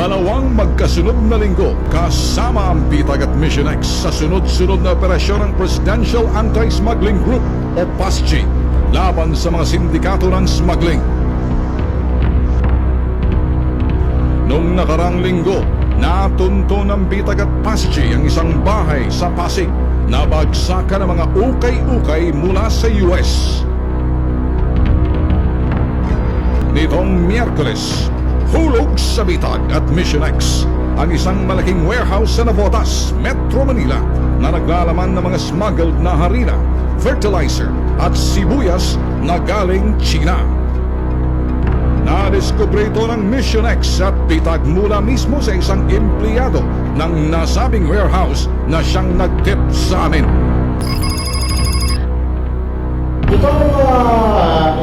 Dalawang magkasunod na linggo kasama ang Bitag at Mission X sa sunod-sunod na operasyon ng Presidential Anti-Smuggling Group o PASG laban sa mga sindikato ng smuggling. Noong nakarang linggo, natunto ng Bitag at PASG ang isang bahay sa Pasig na bagsakan ng mga ukay-ukay mula sa US. Nitong Miyerkules, hulog sa Bitag at Mission X ang isang malaking warehouse sa Navotas, Metro Manila na naglalaman ng mga smuggled na harina, fertilizer at sibuyas na galing China. Nadiskubre ito ng Mission X at Bitag mula mismo sa isang empleyado ng nasabing warehouse na siyang nag-tip sa amin. Itong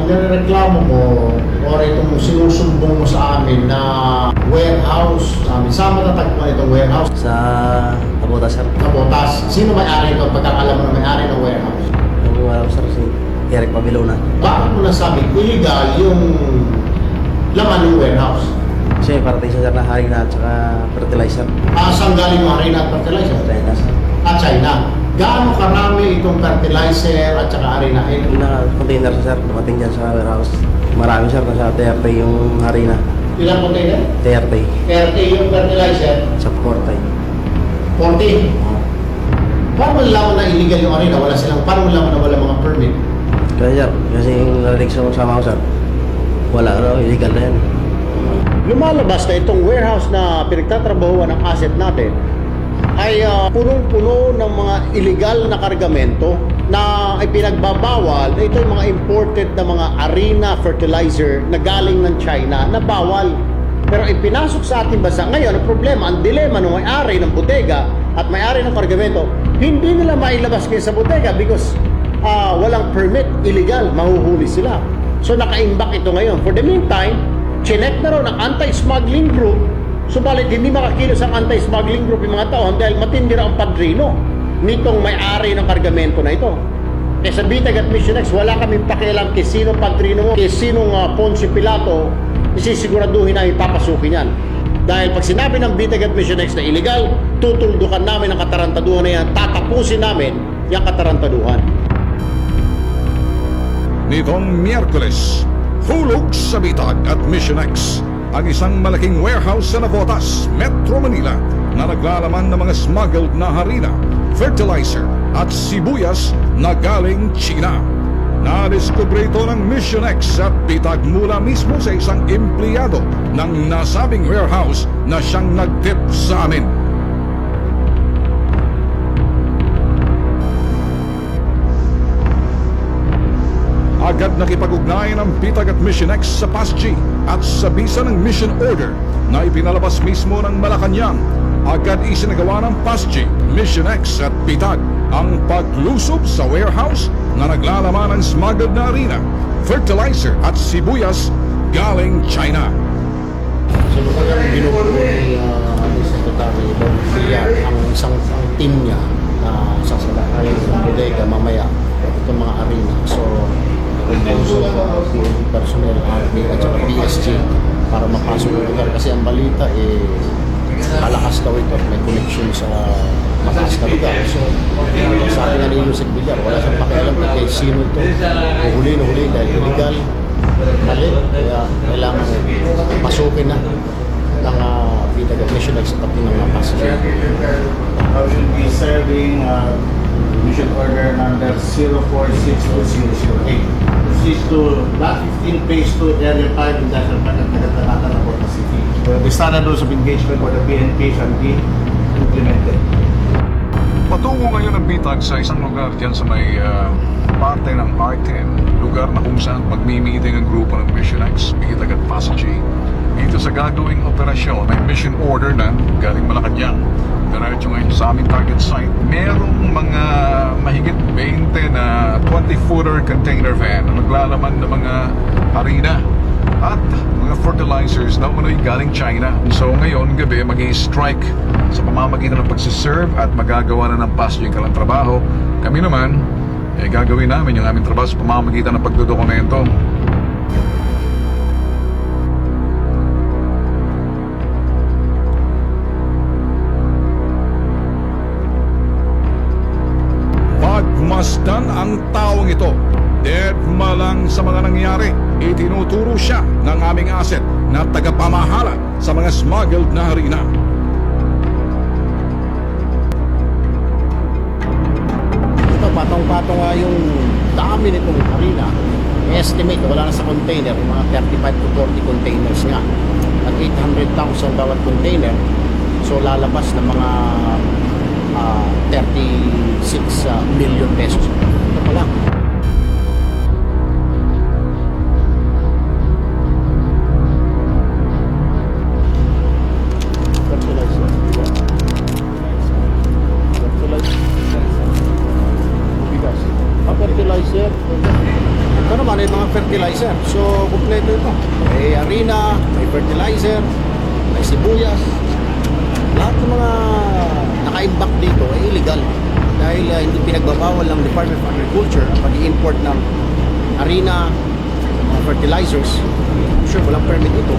inireklamo mo o itong sinusumbong mo sa amin na warehouse, saan matatagpuan itong warehouse? Sa Navotas, sir. Navotas. Sino may-ari ito? Pagkakalam mo na may-ari ng warehouse? Yung warehouse, sir, si Eric Pabilona. Bakit mo nasabi illegal yung laman ng warehouse? Kasi parating siya, sir, na harina at saka fertilizer. Saan galing yung harina at fertilizer? China, sir. China. Gaano karami itong fertilizer at saka harina? Yung container, sir, dumating dyan sa warehouse. Marami, sir, nasa 30 yung harina. Ilang container? 30. 30 yung fertilizer. Sa 40. 40. Paano malaman na illegal yung harina? Paano malaman na wala mga permit? Kaya, sir, kasi yung narinig sa sama ko, sir, wala, illegal na yan. Lumalabas na itong warehouse na pinagtatrabahuan ng asset natin ay punong-puno ng mga illegal na kargamento na ay pinagbabawal. Ito yung mga imported na mga harina, fertilizer na galing ng China na bawal. Pero ipinasok sa ating bansa. Ngayon, ang problema, ang dilema ng may-ari ng bodega at may-ari ng kargamento, hindi nila mailabas kayo sa bodega because walang permit, illegal, mahuhuli sila. So nakaimbak ito ngayon. For the meantime, chinek na raw ng anti-smuggling group. Subalit hindi makakilos ang anti-smuggling group yung mga tao dahil matindi raw ang padrino nitong may-ari ng kargamento na ito. Eh sa Bitag at Mission X, wala kaming pakialam kay sino padrino mo, kay sinong Poncio Pilato, isisiguraduhin namin papasukin yan. Dahil pag sinabi ng Bitag at Mission X na illegal, tutuldukan namin ang katarantaduhan na yan, tatapusin namin yung katarantaduhan. Nitong Miyerkules, hulog sa Bitag at Mission X ang isang malaking warehouse sa Navotas, Metro Manila na naglalaman ng mga smuggled na harina, fertilizer at sibuyas na galing China. Nadiskubre ito ng Mission X at Bitag mula mismo sa isang empleyado ng nasabing warehouse na siyang nag-tip sa amin. Agad nakipag-ugnayan ang Bitag at Mission X sa PASG at sa bisa ng mission order na ipinalabas mismo ng Malacanang. Agad isinagawa ng PASG, Mission X at Bitag ang paglusob sa warehouse na naglalaman ng smuggled na harina, fertilizer at sibuyas galing China. So talagang binubuo ni Secretary Bonfian ang isang team niya na sasalakay ng bodega mamaya itong mga arena. So composed of personnel, Army at saka PSG para mapasok ng lugar kasi ang balita malakas daw ito at may connection sa mataas na lugar. So sabi nga ni Yusek Villar, wala siyang pakialam kay sino ito, huli dahil illegal, mali, kaya kailangan pasukin na ng Bitag at Mission X at ng mga passenger. I will be serving mission order number 046208. Proceeds to Lot 15 Phase 2 Area 5 Industrial Park at Nagatanata, Navotas City. The standard rules of engagement for the PNP shall be implemented. Patungo ngayon ang Bitag sa isang lugar dyan sa may parte ng R10, lugar na kung saan magmi-meeting ang grupo ng Mission X, Bitag at PASG. Dito sa gagawing operasyon, may mission order na galing Malacanang. Diretso ngayon sa aming target site, merong mga mahigit 20 na 20-footer container van na naglalaman ng mga harina at mga fertilizers na umano'y galing China. So ngayon gabi mag-i-strike sa pamamagitan ng pagsiserve at magagawa na ng PASG yung kalang trabaho. Kami naman, gagawin namin yung aming trabaho sa pamamagitan ng pagdodokumento. sa mga nangyayari, itinuturo siya ng aming asset na tagapamahala sa mga smuggled na harina. Ito, patong-patong nga yung dami nitong harina. Estimate, wala na sa container, yung mga 35 to 40 containers nga. At 800,000 bawat container. So lalabas na mga 36 million pesos. Ito pa lang. Fertilizer. Fertilizer. Bigas. Fertilizer. Ito naman ay mga fertilizer. So, kumpleto ito. May harina, may fertilizer, may sibuyas. Lahat ng mga naka-imbak dito ay illegal. Dahil hindi pinagbabawal ng Department of Agriculture ang pag-i-import ng harina, mga fertilizers. Sure, walang permit ito.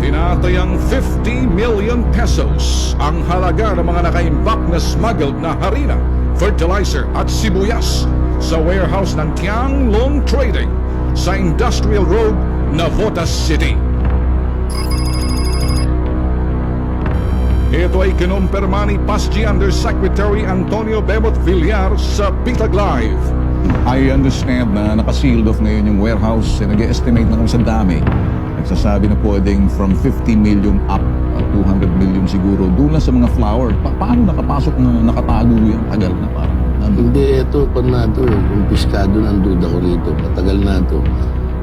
Tinatayang 50 million pesos ang halaga ng mga nakaimbak na smuggled na harina, fertilizer at sibuyas sa warehouse ng Tianglong Trading sa Industrial Road, Navotas City. Ito ay kinumpirma ni PASG Undersecretary Antonio Bebot Villar sa Pitag Live. I understand na naka-sealed off ngayon yung warehouse. Nag-estimate na kung sa dami. Nagsasabi na pwedeng from 50 million up, 200 million siguro. Doon lang sa mga flour. Paano nakapasok na nakatago yung tagal na parang? Hindi, ito pa na ito. Yung piskado ng duda ko rito. Patagal na ito.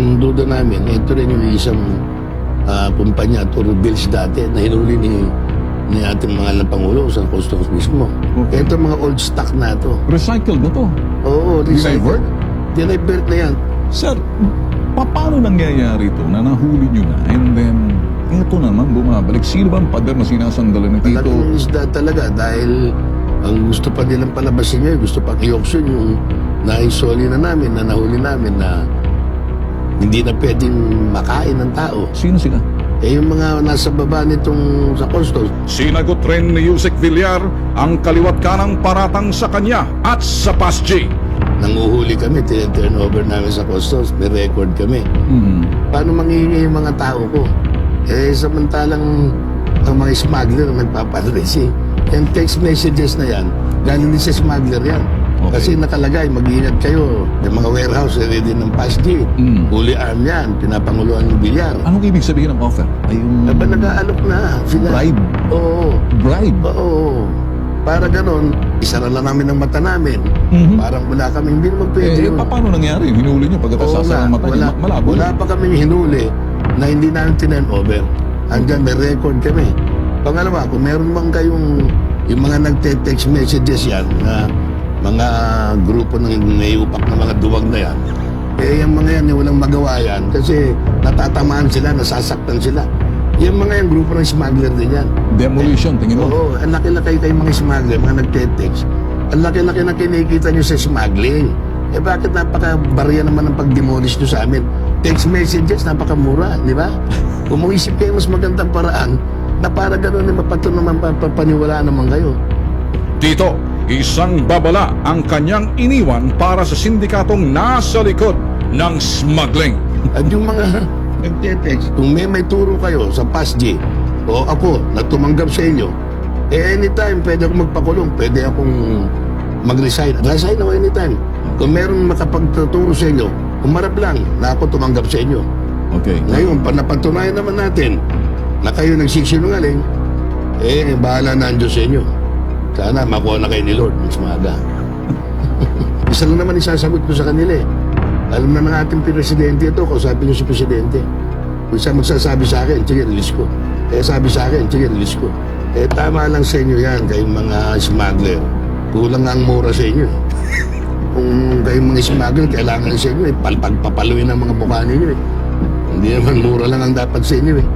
Yung duda namin, ito rin yung isang kumpanya, Toro Bills dati, na hinuli ni ating mga Pangulo sa customs mismo. Okay. Ito mga old stock na ito. Recycled na to. Oo, Dinivert? Dinivert na yan. Sir, paano nangyayari ito na nahuli nyo na and then eto naman bumabalik? Sino ba ang pader na sinasandalan ng tito? Talagang isda talaga dahil ang gusto pa nilang palabasin nyo, gusto pang i-auction yung naisoli na namin, na nahuli namin na hindi na pwedeng makain ng tao. Sino sila? Eh yung mga nasa baba nitong sa customs, Sinagot rin ni Yusek Villar ang kaliwat kanang paratang sa kanya at sa PASG. nanguhuli kami, turnover namin sa customs, may record kami. Paano manghihingi yung mga tao ko? Eh samantalang ang mga smuggler ang nagpapadres eh. And text messages na yan, galing din sa smuggler yan. Okay. Kasi nakalagay, mag-iingat kayo. Yung mga warehouse, ready ng PASG. Huli arm yan, pinapanguluan ng bilyar. Anong ibig sabihin ng offer? Ay yung Aba, nag-aalok na sila. bribe? Oo. Bribe? Oo. Para ganon, isara lang namin ang mata namin. Parang wala kami, hindi naman pwede Eh, yun. paano nangyari? Hinuli nyo pagkatapos Oo sasara nga, ang mata nyo? Malabo. wala pa kami hinuli na hindi namin tinurnover. Hanggang may record kami. Pangalawa, kung meron man kayong yung mga nagte-text messages yan na mga grupo ng naiupak na mga duwag na yan, eh yung mga yan, walang magawa yan kasi natatamaan sila, nasasaktan sila. Yung mga yung grupo ng smuggler din yan. Demolition, tingin mo? Oo, ang laki-laki kayo mga smuggler, mga nagte-text. Ang laki-laki na kinikita nyo sa smuggling. Eh bakit napaka-barya naman ang pag-demolish nyo sa amin? Text messages, napakamura, di ba? Kung mag-isip kayo mas magandang paraan, na para gano'n na naman papaniwalaan naman kayo. Dito, isang babala ang kanyang iniwan para sa sindikatong nasa likod ng smuggling. At yung mga nagte-text, kung may turo kayo sa PASG o ako na tumanggap sa inyo, eh anytime pwede akong magpakulong, pwede akong mag-resign. Resign ako anytime. Kung meron makapagtuturo sa inyo, umarap lang na ako tumanggap sa inyo. Okay. Ngayon, napatunayan naman natin na kayo nagsisinungaling, eh bahala na ang Diyos sa inyo. Sana makuha na kayo ni Lord mas maaga. Isa lang naman isasagot ko sa kanila eh. Alam na ng ating presidente ito, kausapin niyo si presidente. Kung siya magsasabi sa akin, sige, release ko. Eh sabi sa akin, sige, release ko. Eh tama lang sa inyo yan, kayong mga smuggler. Kulang ang mura sa inyo eh. Kung kayong mga smuggler, kailangan sa inyo eh, papaluin ang mga mukha ninyo eh. Hindi naman mura lang ang dapat sa inyo eh.